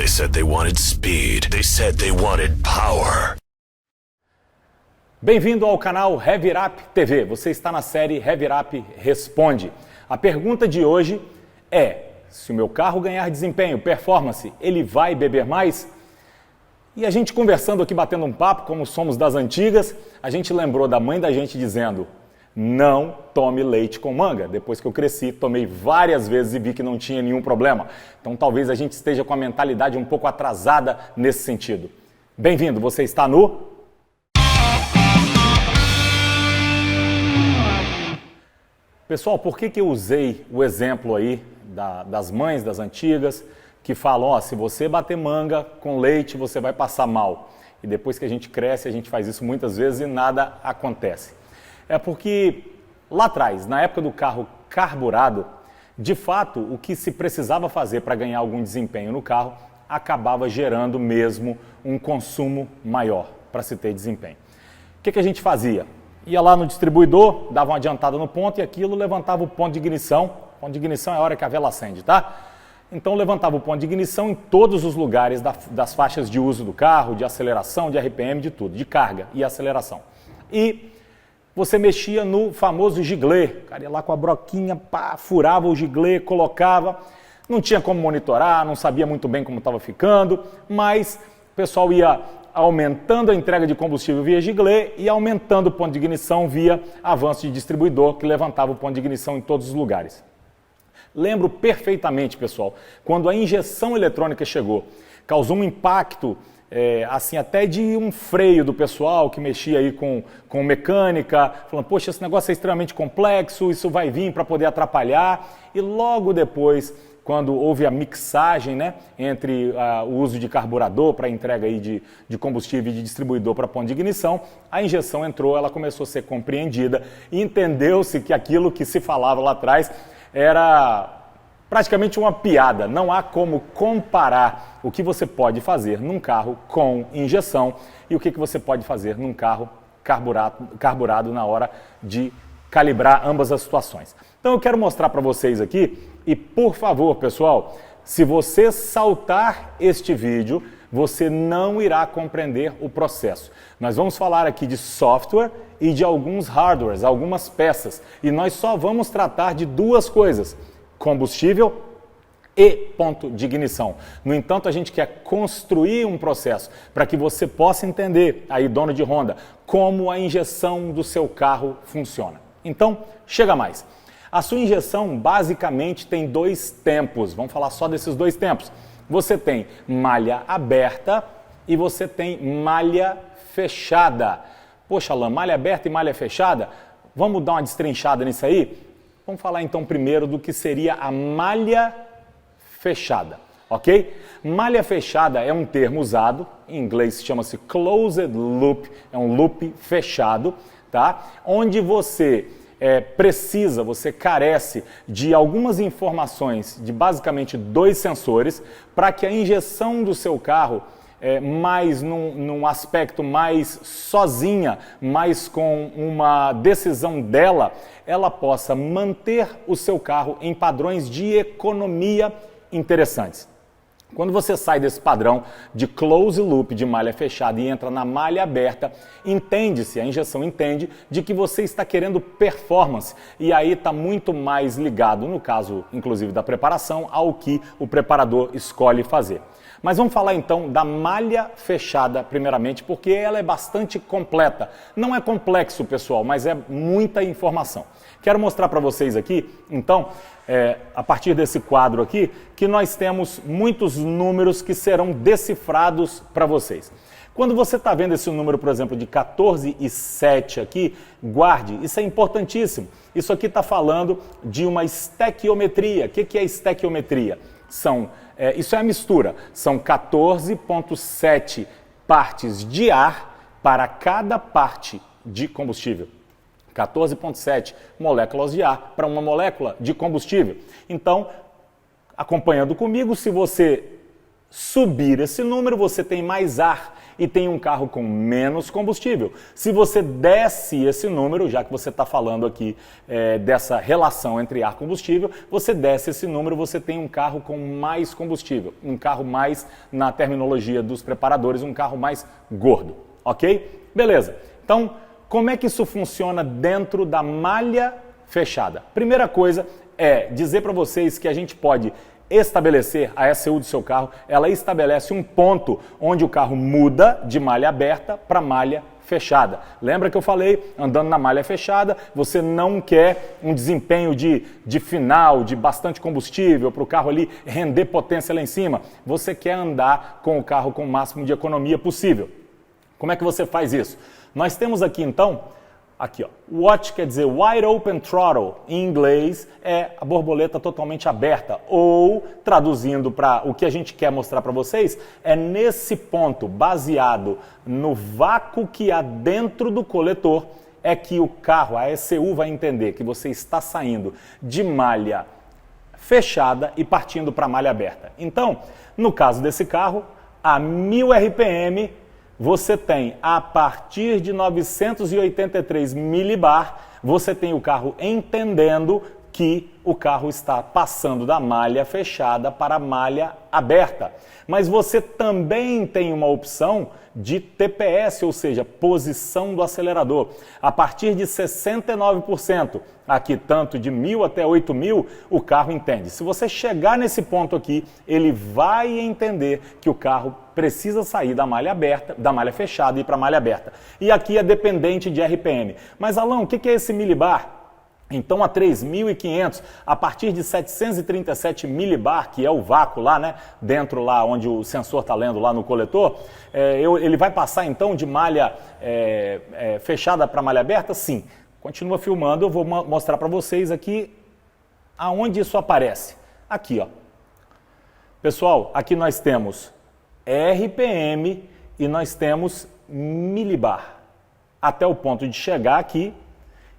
They said they wanted speed. They said they wanted power. Bem-vindo ao canal Heavy Up TV. Você está na série Heavy Up Responde. A pergunta de hoje é: se o meu carro ganhar desempenho, performance, ele vai beber mais? E a gente conversando aqui, batendo um papo, como somos das antigas, a gente lembrou da mãe da gente dizendo: não tome leite com manga. Depois que eu cresci, tomei várias vezes e vi que não tinha nenhum problema. Então talvez a gente esteja com a mentalidade um pouco atrasada nesse sentido. Bem-vindo, você está no... Pessoal, por que eu usei o exemplo aí das mães das antigas que falam, ó, se você bater manga com leite, você vai passar mal. E depois que a gente cresce, a gente faz isso muitas vezes e nada acontece. É porque lá atrás, na época do carro carburado, de fato, o que se precisava fazer para ganhar algum desempenho no carro acabava gerando mesmo um consumo maior para se ter desempenho. O que a gente fazia? Ia lá no distribuidor, dava uma adiantada no ponto e aquilo levantava o ponto de ignição. O ponto de ignição é a hora que a vela acende, tá? Então levantava o ponto de ignição em todos os lugares das faixas de uso do carro, de aceleração, de RPM, de tudo, de carga e aceleração. E você mexia no famoso giglê, o cara ia lá com a broquinha, pá, furava o giglê, colocava, não tinha como monitorar, não sabia muito bem como estava ficando, mas o pessoal ia aumentando a entrega de combustível via giglê e aumentando o ponto de ignição via avanço de distribuidor, que levantava o ponto de ignição em todos os lugares. Lembro perfeitamente, pessoal, quando a injeção eletrônica chegou, causou um impacto, assim, até de um freio do pessoal que mexia aí com mecânica, falando, poxa, esse negócio é extremamente complexo, isso vai vir para poder atrapalhar, e logo depois, quando houve a mixagem, né, entre o uso de carburador para entrega aí de combustível e de distribuidor para ponto de ignição, a injeção entrou, ela começou a ser compreendida e entendeu-se que aquilo que se falava lá atrás era praticamente uma piada. Não há como comparar o que você pode fazer num carro com injeção e o que você pode fazer num carro carburado na hora de calibrar ambas as situações. Então eu quero mostrar para vocês aqui e, por favor, pessoal, se você saltar este vídeo, você não irá compreender o processo. Nós vamos falar aqui de software e de alguns hardwares, algumas peças, e nós só vamos tratar de duas coisas: combustível e ponto de ignição. No entanto, a gente quer construir um processo para que você possa entender, aí dono de Honda, como a injeção do seu carro funciona. Então, chega mais. A sua injeção basicamente tem dois tempos, vamos falar só desses dois tempos. Você tem malha aberta e você tem malha fechada. Poxa, Alan, malha aberta e malha fechada? Vamos dar uma destrinchada nisso aí? Vamos falar então primeiro do que seria a malha fechada, ok? Malha fechada é um termo usado, em inglês chama-se closed loop, é um loop fechado, tá? Onde você você carece de algumas informações de basicamente dois sensores para que a injeção do seu carro mais num aspecto mais sozinha, mais com uma decisão dela, ela possa manter o seu carro em padrões de economia interessantes. Quando você sai desse padrão de close loop, de malha fechada, e entra na malha aberta, entende-se, a injeção entende, de que você está querendo performance. E aí está muito mais ligado, no caso, inclusive, da preparação, ao que o preparador escolhe fazer. Mas vamos falar então da malha fechada primeiramente, porque ela é bastante completa. Não é complexo, pessoal, mas é muita informação. Quero mostrar para vocês aqui, então, a partir desse quadro aqui, que nós temos muitos números que serão decifrados para vocês. Quando você está vendo esse número, por exemplo, de 14 e 7 aqui, guarde, isso é importantíssimo. Isso aqui está falando de uma estequiometria. O que é estequiometria? Isso é a mistura, são 14,7 partes de ar para cada parte de combustível. 14,7 moléculas de ar para uma molécula de combustível. Então, acompanhando comigo, se você subir esse número, você tem mais ar e tem um carro com menos combustível. Se você desce esse número, já que você está falando aqui dessa relação entre ar e combustível, você desce esse número, você tem um carro com mais combustível, um carro mais, na terminologia dos preparadores, um carro mais gordo, ok? Beleza. Então, como é que isso funciona dentro da malha fechada? Primeira coisa é dizer para vocês que a gente pode estabelecer a ECU do seu carro, ela estabelece um ponto onde o carro muda de malha aberta para malha fechada. Lembra que eu falei, andando na malha fechada, você não quer um desempenho de final, de bastante combustível, para o carro ali render potência lá em cima. Você quer andar com o carro com o máximo de economia possível. Como é que você faz isso? Nós temos aqui então, aqui ó, watch quer dizer wide open throttle, em inglês é a borboleta totalmente aberta, ou traduzindo para o que a gente quer mostrar para vocês, é nesse ponto, baseado no vácuo que há dentro do coletor, é que o carro, a ECU vai entender que você está saindo de malha fechada e partindo para malha aberta. Então, no caso desse carro, a 1000 RPM, você tem, a partir de 983 milibar, você tem o carro entendendo que o carro está passando da malha fechada para a malha aberta. Mas você também tem uma opção de TPS, ou seja, posição do acelerador. A partir de 69%, aqui tanto de 1000 até 8000, o carro entende. Se você chegar nesse ponto aqui, ele vai entender que o carro precisa sair da malha aberta, da malha fechada e ir para a malha aberta. E aqui é dependente de RPM. Mas Alan, o que é esse milibar? Então a 3.500, a partir de 737 milibar, que é o vácuo lá, né, dentro lá onde o sensor está lendo lá no coletor, ele vai passar então de malha fechada para malha aberta? Sim. Continua filmando, eu vou mostrar para vocês aqui aonde isso aparece. Aqui, ó. Pessoal, aqui nós temos RPM e nós temos milibar. Até o ponto de chegar aqui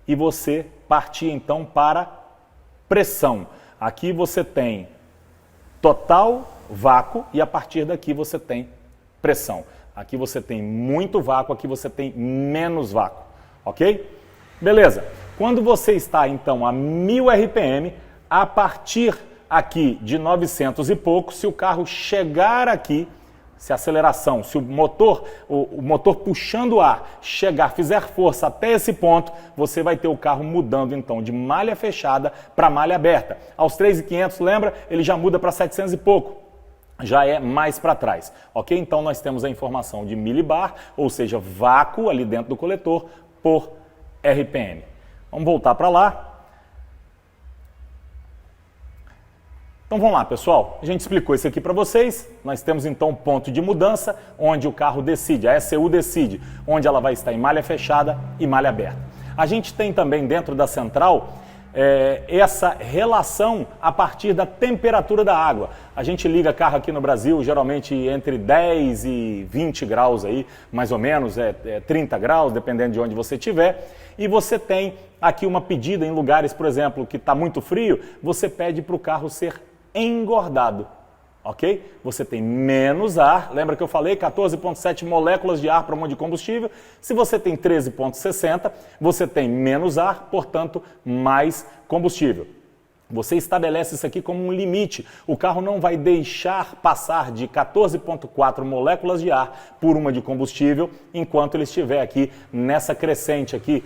e você partir então para pressão. Aqui você tem total vácuo e a partir daqui você tem pressão. Aqui você tem muito vácuo, aqui você tem menos vácuo, ok? Beleza. Quando você está então a 1000 RPM, a partir aqui de 900 e pouco, se o carro chegar aqui, se a aceleração, se o motor puxando o ar fizer força até esse ponto, você vai ter o carro mudando então de malha fechada para malha aberta. Aos 3.500, lembra? Ele já muda para 700 e pouco. Já é mais para trás, ok? Então nós temos a informação de milibar, ou seja, vácuo ali dentro do coletor por RPM. Vamos voltar para lá. Então vamos lá, pessoal, a gente explicou isso aqui para vocês, nós temos então um ponto de mudança, onde o carro decide, a ECU decide, onde ela vai estar em malha fechada e malha aberta. A gente tem também dentro da central essa relação a partir da temperatura da água. A gente liga carro aqui no Brasil, geralmente entre 10 e 20 graus aí, mais ou menos, 30 graus, dependendo de onde você estiver, e você tem aqui uma pedida em lugares, por exemplo, que está muito frio, você pede para o carro ser engordado, ok? Você tem menos ar, lembra que eu falei 14,7 moléculas de ar para um monte de combustível? Se você tem 13,60, você tem menos ar, portanto, mais combustível. Você estabelece isso aqui como um limite. O carro não vai deixar passar de 14,4 moléculas de ar por uma de combustível, enquanto ele estiver aqui nessa crescente aqui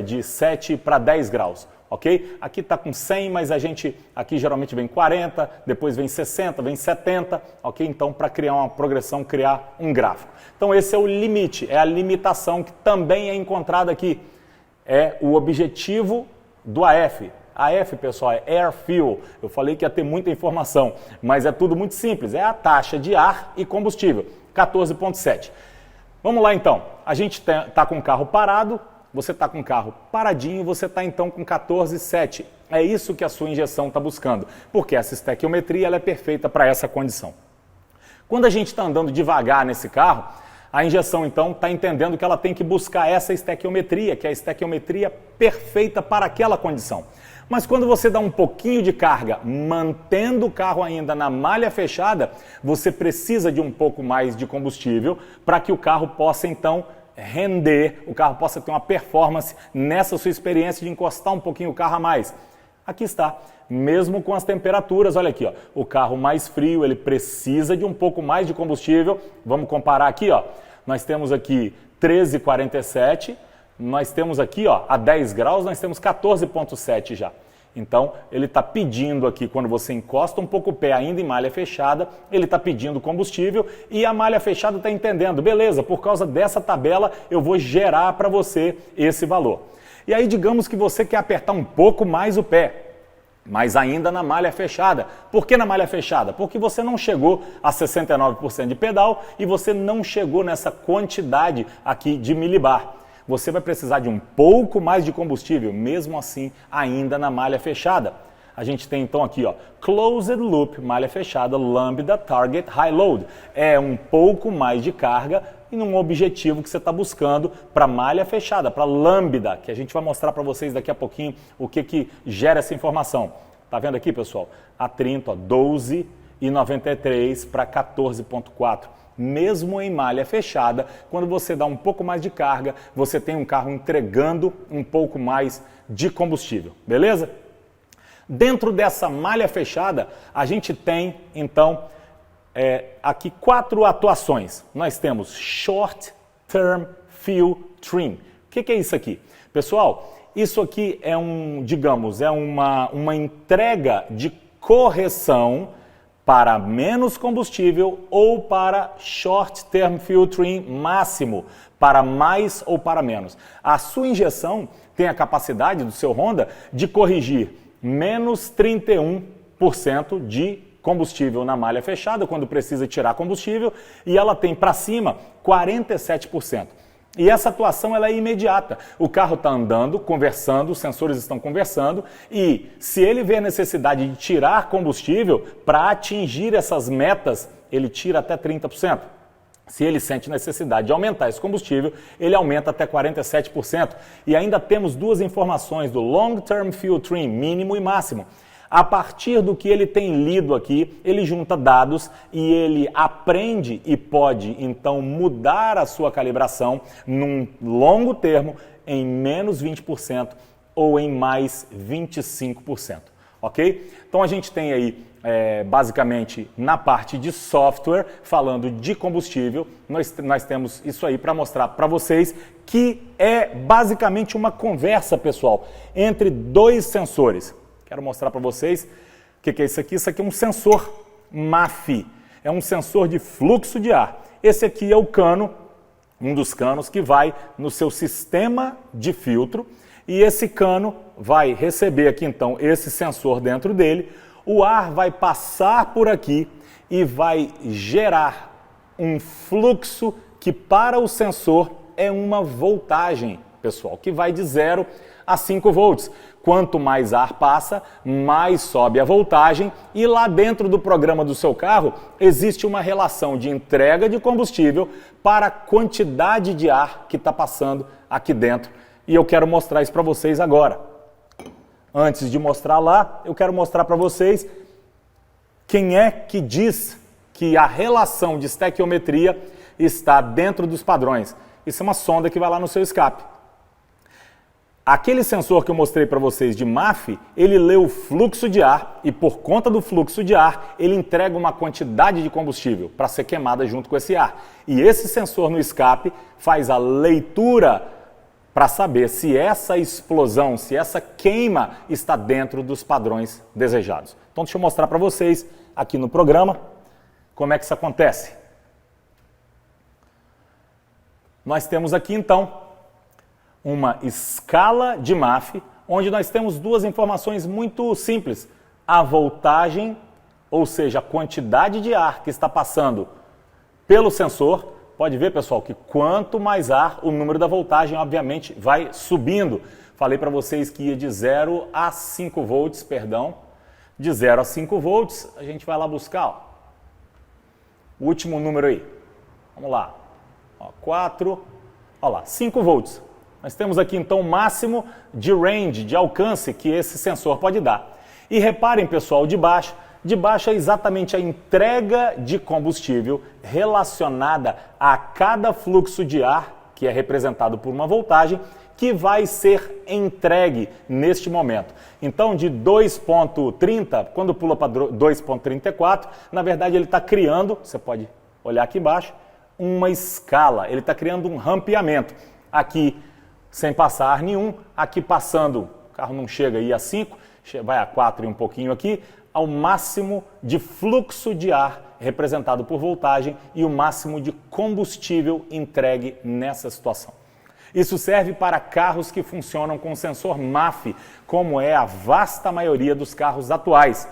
de 7 para 10 graus. Ok? Aqui está com 100, mas a gente aqui geralmente vem 40, depois vem 60, vem 70, ok? Então, para criar uma progressão, criar um gráfico. Então, esse é o limite, é a limitação que também é encontrada aqui. É o objetivo do AF. AF, pessoal, é Air Fuel. Eu falei que ia ter muita informação, mas é tudo muito simples. É a taxa de ar e combustível, 14,7. Vamos lá, então. A gente está com o carro parado. Você está com o carro paradinho, você está então com 14,7. É isso que a sua injeção está buscando, porque essa estequiometria ela é perfeita para essa condição. Quando a gente está andando devagar nesse carro, a injeção então está entendendo que ela tem que buscar essa estequiometria, que é a estequiometria perfeita para aquela condição. Mas quando você dá um pouquinho de carga, mantendo o carro ainda na malha fechada, você precisa de um pouco mais de combustível para que o carro possa então render, o carro possa ter uma performance nessa sua experiência de encostar um pouquinho o carro a mais. Aqui está, mesmo com as temperaturas, olha aqui, ó, o carro mais frio, ele precisa de um pouco mais de combustível. Vamos comparar aqui, ó, nós temos aqui 13,47, nós temos aqui, ó, a 10 graus, nós temos 14,7 já. Então, ele está pedindo aqui, quando você encosta um pouco o pé ainda em malha fechada, ele está pedindo combustível e a malha fechada está entendendo, beleza, por causa dessa tabela eu vou gerar para você esse valor. E aí, digamos que você quer apertar um pouco mais o pé, mas ainda na malha fechada. Por que na malha fechada? Porque você não chegou a 69% de pedal e você não chegou nessa quantidade aqui de milibar. Você vai precisar de um pouco mais de combustível, mesmo assim, ainda na malha fechada. A gente tem então aqui, ó, Closed Loop, malha fechada, Lambda Target High Load. É um pouco mais de carga e num objetivo que você está buscando para malha fechada, para Lambda, que a gente vai mostrar para vocês daqui a pouquinho o que gera essa informação. Tá vendo aqui, pessoal? A 30, ó, 12,93 para 14,4. Mesmo em malha fechada, quando você dá um pouco mais de carga, você tem um carro entregando um pouco mais de combustível, beleza? Dentro dessa malha fechada, a gente tem, então, aqui 4 atuações. Nós temos Short Term Fuel Trim. O que é isso aqui? Pessoal, isso aqui é uma entrega de correção para menos combustível ou para Short Term Fuel Trim máximo, para mais ou para menos. A sua injeção tem a capacidade do seu Honda de corrigir menos 31% de combustível na malha fechada, quando precisa tirar combustível, e ela tem para cima 47%. E essa atuação ela é imediata. O carro está andando, conversando, os sensores estão conversando e se ele vê a necessidade de tirar combustível para atingir essas metas, ele tira até 30%. Se ele sente necessidade de aumentar esse combustível, ele aumenta até 47%. E ainda temos 2 informações do Long Term Fuel Trim, mínimo e máximo. A partir do que ele tem lido aqui, ele junta dados e ele aprende e pode, então, mudar a sua calibração num longo termo em menos 20% ou em mais 25%, ok? Então, a gente tem aí, basicamente, na parte de software, falando de combustível, nós temos isso aí para mostrar para vocês que é basicamente uma conversa, pessoal, entre 2 sensores. Quero mostrar para vocês o que é isso aqui. Isso aqui é um sensor MAF, é um sensor de fluxo de ar. Esse aqui é o cano, um dos canos que vai no seu sistema de filtro e esse cano vai receber aqui então esse sensor dentro dele. O ar vai passar por aqui e vai gerar um fluxo que para o sensor é uma voltagem, pessoal, que vai de 0 a 5 volts. Quanto mais ar passa, mais sobe a voltagem e lá dentro do programa do seu carro existe uma relação de entrega de combustível para a quantidade de ar que está passando aqui dentro. E eu quero mostrar isso para vocês agora. Antes de mostrar lá, eu quero mostrar para vocês quem é que diz que a relação de estequiometria está dentro dos padrões. Isso é uma sonda que vai lá no seu escape. Aquele sensor que eu mostrei para vocês de MAF, ele lê o fluxo de ar e por conta do fluxo de ar, ele entrega uma quantidade de combustível para ser queimada junto com esse ar. E esse sensor no escape faz a leitura para saber se essa explosão, se essa queima está dentro dos padrões desejados. Então deixa eu mostrar para vocês aqui no programa como é que isso acontece. Nós temos aqui então uma escala de MAF, onde nós temos 2 informações muito simples. A voltagem, ou seja, a quantidade de ar que está passando pelo sensor. Pode ver, pessoal, que quanto mais ar, o número da voltagem, obviamente, vai subindo. Falei para vocês que ia de 0 a 5 volts, perdão. De 0 a 5 volts, a gente vai lá buscar, ó, o último número aí. Vamos lá. Ó, 4, ó lá, 5 volts. Nós temos aqui então o máximo de range, de alcance que esse sensor pode dar. E reparem, pessoal, de baixo é exatamente a entrega de combustível relacionada a cada fluxo de ar, que é representado por uma voltagem, que vai ser entregue neste momento. Então, de 2.30, quando pula para 2.34, na verdade ele está criando, você pode olhar aqui embaixo, uma escala, ele está criando um rampeamento. Aqui sem passar ar nenhum, aqui passando, o carro não chega aí a 5, vai a 4 e um pouquinho aqui, ao máximo de fluxo de ar representado por voltagem e o máximo de combustível entregue nessa situação. Isso serve para carros que funcionam com sensor MAF, como é a vasta maioria dos carros atuais.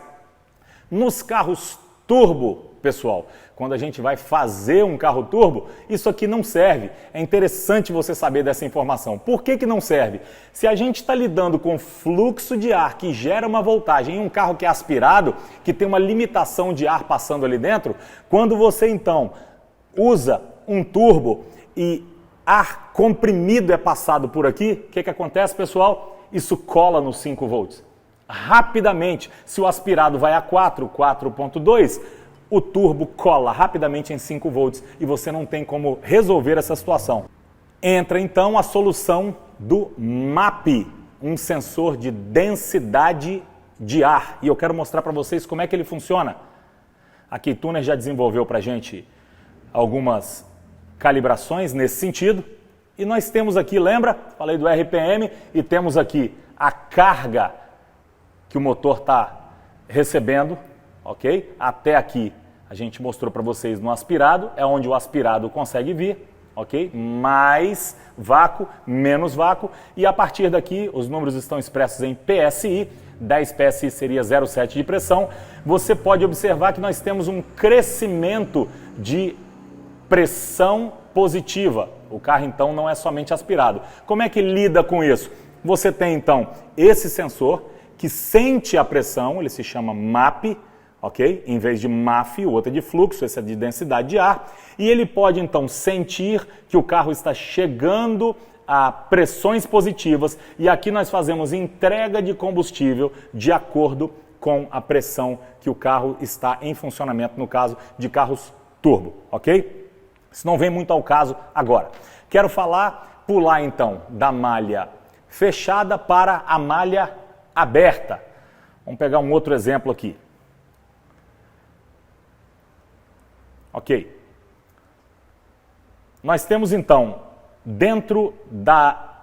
Nos carros turbo, pessoal, quando a gente vai fazer um carro turbo, isso aqui não serve. É interessante você saber dessa informação. Por que não serve? Se a gente está lidando com fluxo de ar que gera uma voltagem em um carro que é aspirado, que tem uma limitação de ar passando ali dentro, quando você então usa um turbo e ar comprimido é passado por aqui, o que acontece, pessoal? Isso cola nos 5 volts. Rapidamente, se o aspirado vai a 4, 4.2, o turbo cola rapidamente em 5 volts e você não tem como resolver essa situação. Entra então a solução do MAP, um sensor de densidade de ar. E eu quero mostrar para vocês como é que ele funciona. A Keytuner já desenvolveu para a gente algumas calibrações nesse sentido. E nós temos aqui, lembra? Falei do RPM e temos aqui a carga que o motor está recebendo, ok? Até aqui a gente mostrou para vocês no aspirado, é onde o aspirado consegue vir, ok? Mais vácuo, menos vácuo, e a partir daqui os números estão expressos em PSI, 10 PSI seria 0,7 de pressão. Você pode observar que nós temos um crescimento de pressão positiva. O carro então não é somente aspirado. Como é que lida com isso? Você tem então esse sensor que sente a pressão, ele se chama MAP, ok? Em vez de MAF, o outro é de fluxo, esse é de densidade de ar, e ele pode então sentir que o carro está chegando a pressões positivas, e aqui nós fazemos entrega de combustível de acordo com a pressão que o carro está em funcionamento, no caso de carros turbo, ok? Isso não vem muito ao caso agora. Quero pular então da malha fechada para a malha aberta. Vamos pegar um outro exemplo aqui. Ok. Nós temos então, dentro da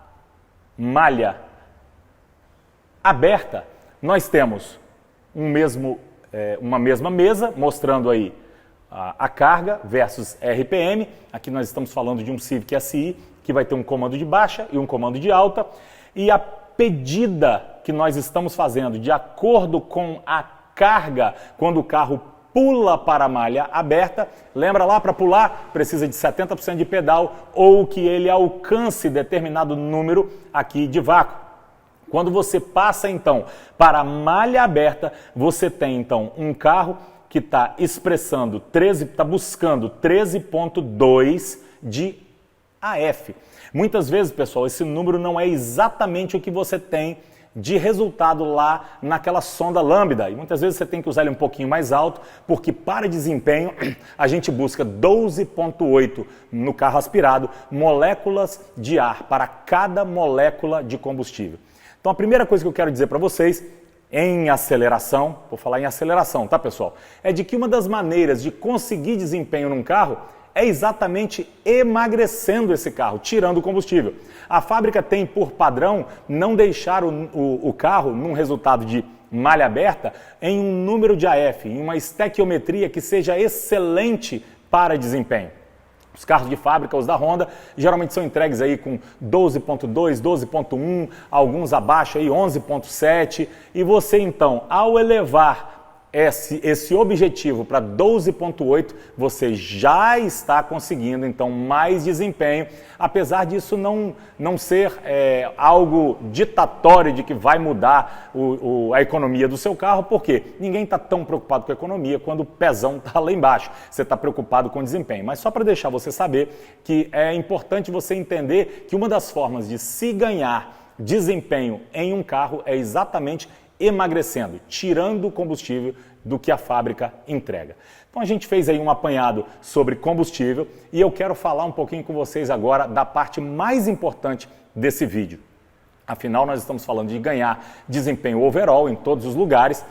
malha aberta, nós temos uma mesma mesa, mostrando aí a carga versus RPM. Aqui nós estamos falando de um Civic SI, que vai ter um comando de baixa e um comando de alta. E a pedida que nós estamos fazendo, de acordo com a carga, quando o carro pula para a malha aberta, lembra lá, para pular precisa de 70% de pedal ou que ele alcance determinado número aqui de vácuo. Quando você passa então para a malha aberta, você tem então um carro que está expressando está buscando 13.2 de AF. Muitas vezes, pessoal, esse número não é exatamente o que você tem de resultado lá naquela sonda lambda. E muitas vezes você tem que usar ele um pouquinho mais alto, porque para desempenho a gente busca 12.8 no carro aspirado, moléculas de ar para cada molécula de combustível. Então a primeira coisa que eu quero dizer para vocês, em aceleração, vou falar em aceleração, tá, pessoal? É de que uma das maneiras de conseguir desempenho num carro é exatamente emagrecendo esse carro, tirando o combustível. A fábrica tem por padrão não deixar o carro num resultado de malha aberta em um número de AF, em uma estequiometria que seja excelente para desempenho. Os carros de fábrica, os da Honda, geralmente são entregues aí com 12.2, 12.1, alguns abaixo aí 11.7, e você então, ao elevar esse objetivo para 12,8, você já está conseguindo, então, mais desempenho, apesar disso não ser algo ditatório de que vai mudar a economia do seu carro, porque ninguém está tão preocupado com a economia quando o pezão está lá embaixo, você está preocupado com o desempenho. Mas só para deixar você saber que é importante você entender que uma das formas de se ganhar desempenho em um carro é exatamente emagrecendo, tirando o combustível do que a fábrica entrega. Então a gente fez aí um apanhado sobre combustível e eu quero falar um pouquinho com vocês agora da parte mais importante desse vídeo. Afinal, nós estamos falando de ganhar desempenho overall em todos os lugares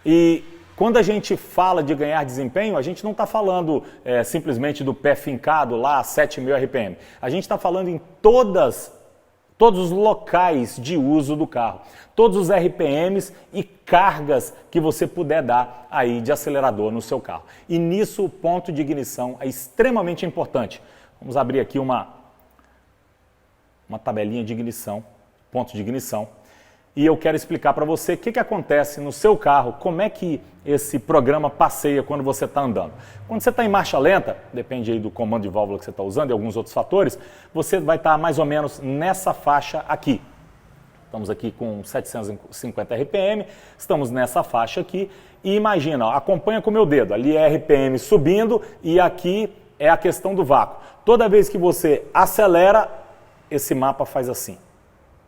e quando a gente fala de ganhar desempenho, a gente não está falando simplesmente do pé fincado lá a 7.000 RPM. A gente está falando em todos os locais de uso do carro, todos os RPMs e cargas que você puder dar aí de acelerador no seu carro. E nisso o ponto de ignição é extremamente importante. Vamos abrir aqui uma tabelinha de ignição, ponto de ignição. E eu quero explicar para você o que acontece no seu carro, como é que esse programa passeia quando você está andando. Quando você está em marcha lenta, depende aí do comando de válvula que você está usando e alguns outros fatores, você vai estar mais ou menos nessa faixa aqui. Estamos aqui com 750 RPM, estamos nessa faixa aqui e imagina, ó, acompanha com o meu dedo, ali é RPM subindo e aqui é a questão do vácuo. Toda vez que você acelera, esse mapa faz assim.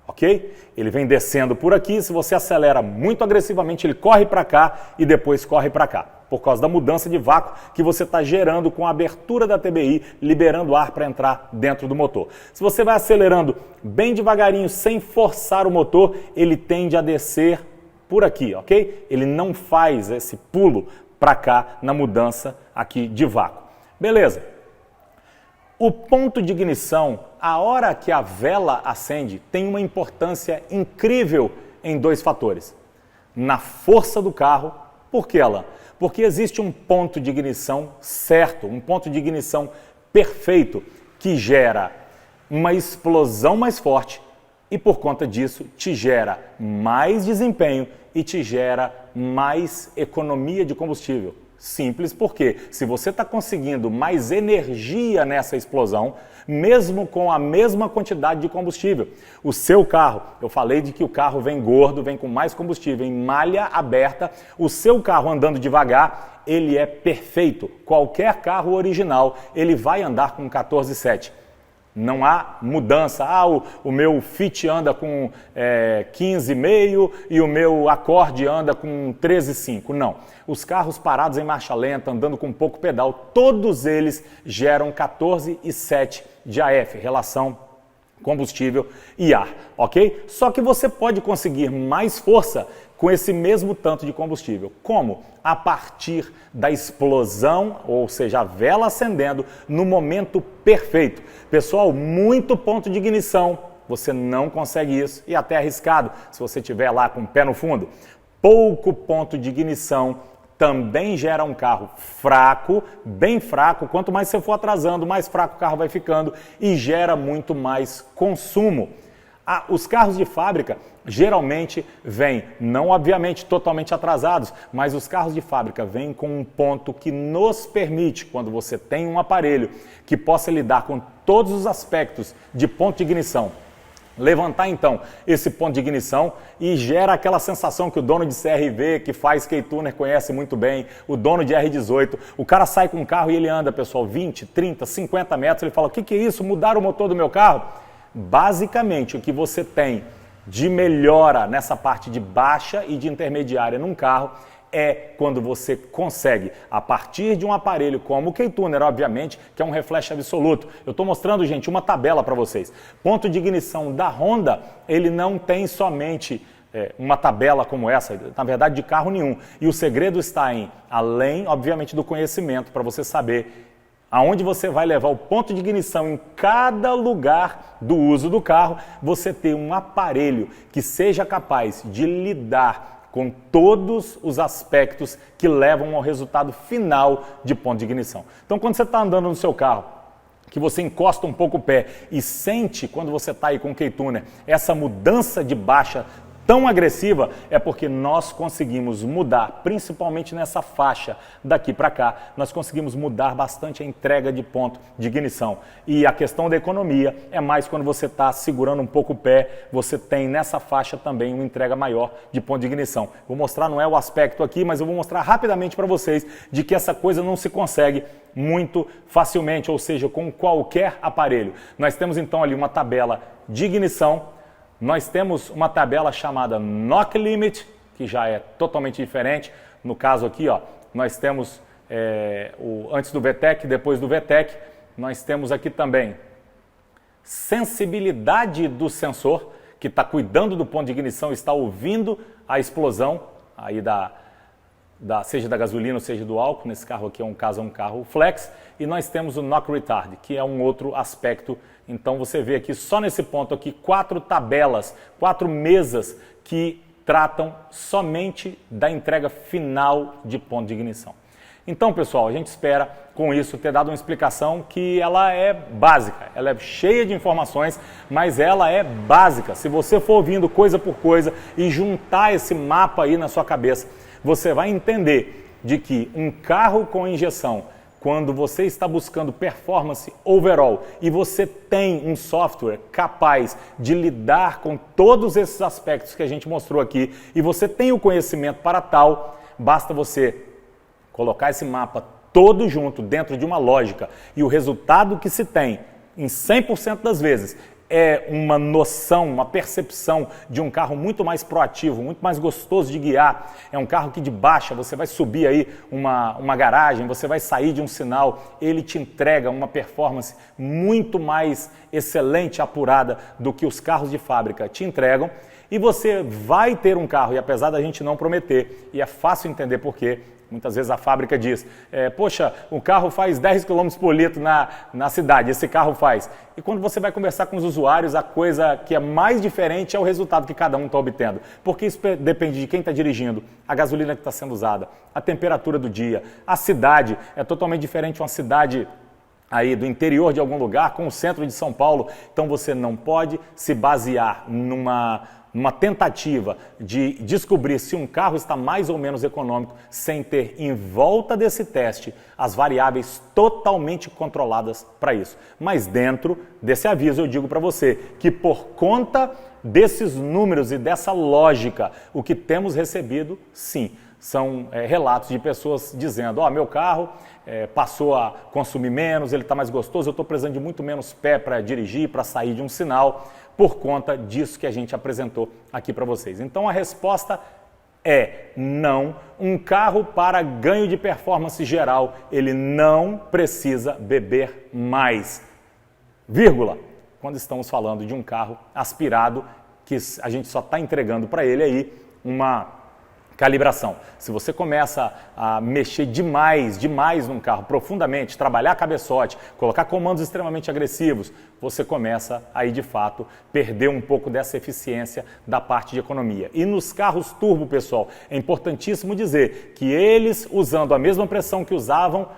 Ok? Ele vem descendo por aqui, se você acelera muito agressivamente, ele corre para cá e depois corre para cá, por causa da mudança de vácuo que você está gerando com a abertura da TBI, liberando ar para entrar dentro do motor. Se você vai acelerando bem devagarinho, sem forçar o motor, ele tende a descer por aqui, ok? Ele não faz esse pulo para cá na mudança aqui de vácuo. Beleza? O ponto de ignição, a hora que a vela acende, tem uma importância incrível em dois fatores. Na força do carro, por que, Alan? Porque existe um ponto de ignição certo, um ponto de ignição perfeito, que gera uma explosão mais forte e por conta disso te gera mais desempenho e te gera mais economia de combustível. Simples porque se você está conseguindo mais energia nessa explosão, mesmo com a mesma quantidade de combustível, o seu carro, eu falei de que o carro vem gordo, vem com mais combustível, em malha aberta, o seu carro andando devagar, ele é perfeito. Qualquer carro original, ele vai andar com 14,7. Não há mudança. O meu Fit anda com 15,5 e o meu Accord anda com 13,5. Não. Os carros parados em marcha lenta, andando com pouco pedal, todos eles geram 14,7 de AF, relação combustível e ar, ok? Só que você pode conseguir mais força com esse mesmo tanto de combustível. Como? A partir da explosão, ou seja, a vela acendendo no momento perfeito. Pessoal, muito ponto de ignição, você não consegue isso e até arriscado se você estiver lá com o pé no fundo. Pouco ponto de ignição também gera um carro fraco, bem fraco. Quanto mais você for atrasando, mais fraco o carro vai ficando e gera muito mais consumo. Os carros de fábrica geralmente vêm, não obviamente totalmente atrasados, mas os carros de fábrica vêm com um ponto que nos permite, quando você tem um aparelho que possa lidar com todos os aspectos de ponto de ignição, levantar então esse ponto de ignição e gera aquela sensação que o dono de CR-V, que faz K-Tuner, conhece muito bem, o dono de R18, o cara sai com um carro e ele anda, pessoal, 20, 30, 50 metros, ele fala, o que é isso? Mudaram o motor do meu carro? Basicamente, o que você tem de melhora nessa parte de baixa e de intermediária num carro é quando você consegue, a partir de um aparelho como o K-Tuner, obviamente, que é um refresh absoluto. Eu estou mostrando, gente, uma tabela para vocês. Ponto de ignição da Honda, ele não tem somente uma tabela como essa, na verdade, de carro nenhum. E o segredo está em, além, obviamente, do conhecimento, para você saber aonde você vai levar o ponto de ignição em cada lugar do uso do carro, você ter um aparelho que seja capaz de lidar com todos os aspectos que levam ao resultado final de ponto de ignição. Então, quando você está andando no seu carro, que você encosta um pouco o pé e sente, quando você está aí com o K-Tuner, essa mudança de baixa tão agressiva é porque nós conseguimos mudar, principalmente nessa faixa daqui para cá, nós conseguimos mudar bastante a entrega de ponto de ignição. E a questão da economia é mais quando você está segurando um pouco o pé, você tem nessa faixa também uma entrega maior de ponto de ignição. Vou mostrar, não é o aspecto aqui, mas eu vou mostrar rapidamente para vocês de que essa coisa não se consegue muito facilmente, ou seja, com qualquer aparelho. Nós temos então ali uma tabela de ignição. Nós temos uma tabela chamada Knock Limit, que já é totalmente diferente. No caso aqui, ó, nós temos antes do VTEC, depois do VTEC. Nós temos aqui também sensibilidade do sensor, que está cuidando do ponto de ignição, está ouvindo a explosão aí seja da gasolina ou seja do álcool. Nesse carro aqui é um carro flex. E nós temos o Knock Retard, que é um outro aspecto. Então você vê aqui, só nesse ponto aqui, 4 tabelas, 4 mesas que tratam somente da entrega final de ponto de ignição. Então, pessoal, a gente espera com isso ter dado uma explicação que ela é básica, ela é cheia de informações, mas ela é básica. Se você for ouvindo coisa por coisa e juntar esse mapa aí na sua cabeça, você vai entender de que um carro com injeção, quando você está buscando performance overall e você tem um software capaz de lidar com todos esses aspectos que a gente mostrou aqui e você tem o conhecimento para tal, basta você colocar esse mapa todo junto dentro de uma lógica e o resultado que se tem em 100% das vezes é uma noção, uma percepção de um carro muito mais proativo, muito mais gostoso de guiar. É um carro que de baixa, você vai subir aí uma garagem, você vai sair de um sinal, ele te entrega uma performance muito mais excelente, apurada do que os carros de fábrica te entregam. E você vai ter um carro, e apesar da gente não prometer, e é fácil entender por quê, muitas vezes a fábrica diz, poxa, o carro faz 10 km por litro na cidade, esse carro faz. E quando você vai conversar com os usuários, a coisa que é mais diferente é o resultado que cada um está obtendo. Porque isso depende de quem está dirigindo, a gasolina que está sendo usada, a temperatura do dia, a cidade. É totalmente diferente uma cidade aí do interior de algum lugar com o centro de São Paulo. Então você não pode se basear numa tentativa de descobrir se um carro está mais ou menos econômico sem ter em volta desse teste as variáveis totalmente controladas para isso. Mas dentro desse aviso eu digo para você que por conta desses números e dessa lógica, o que temos recebido, sim, são relatos de pessoas dizendo, meu carro passou a consumir menos, ele está mais gostoso, eu estou precisando de muito menos pé para dirigir, para sair de um sinal, por conta disso que a gente apresentou aqui para vocês. Então a resposta é não. Um carro para ganho de performance geral, ele não precisa beber mais. Vírgula. Quando estamos falando de um carro aspirado, que a gente só está entregando para ele aí uma calibração. Se você começa a mexer demais num carro, profundamente, trabalhar cabeçote, colocar comandos extremamente agressivos, você começa aí de fato perder um pouco dessa eficiência da parte de economia. E nos carros turbo, pessoal, é importantíssimo dizer que eles, usando a mesma pressão que usavam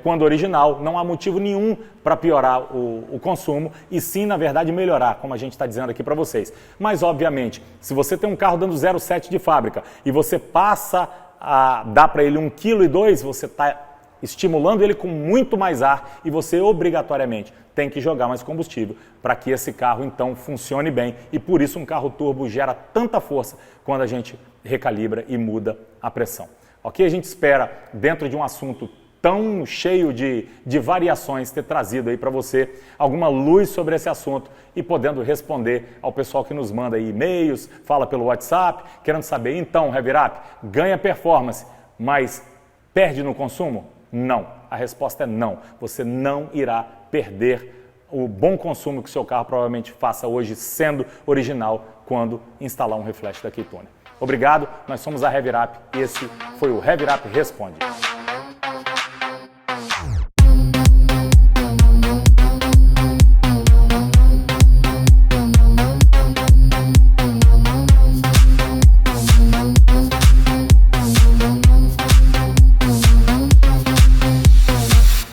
quando original, não há motivo nenhum para piorar o consumo e sim, na verdade, melhorar, como a gente está dizendo aqui para vocês. Mas, obviamente, se você tem um carro dando 0,7 de fábrica e você passa a dar para ele 1,2 kg, você está estimulando ele com muito mais ar e você obrigatoriamente tem que jogar mais combustível para que esse carro então funcione bem e por isso um carro turbo gera tanta força quando a gente recalibra e muda a pressão. Ok? A gente espera, dentro de um assunto tão cheio de variações, ter trazido aí para você alguma luz sobre esse assunto e podendo responder ao pessoal que nos manda aí e-mails, fala pelo WhatsApp, querendo saber, então, Heavy-Rap, ganha performance, mas perde no consumo? Não. A resposta é não. Você não irá perder o bom consumo que o seu carro provavelmente faça hoje, sendo original, quando instalar um reflex da Keytuner. Obrigado, nós somos a Heavy-Rap e esse foi o Heavy-Rap Responde.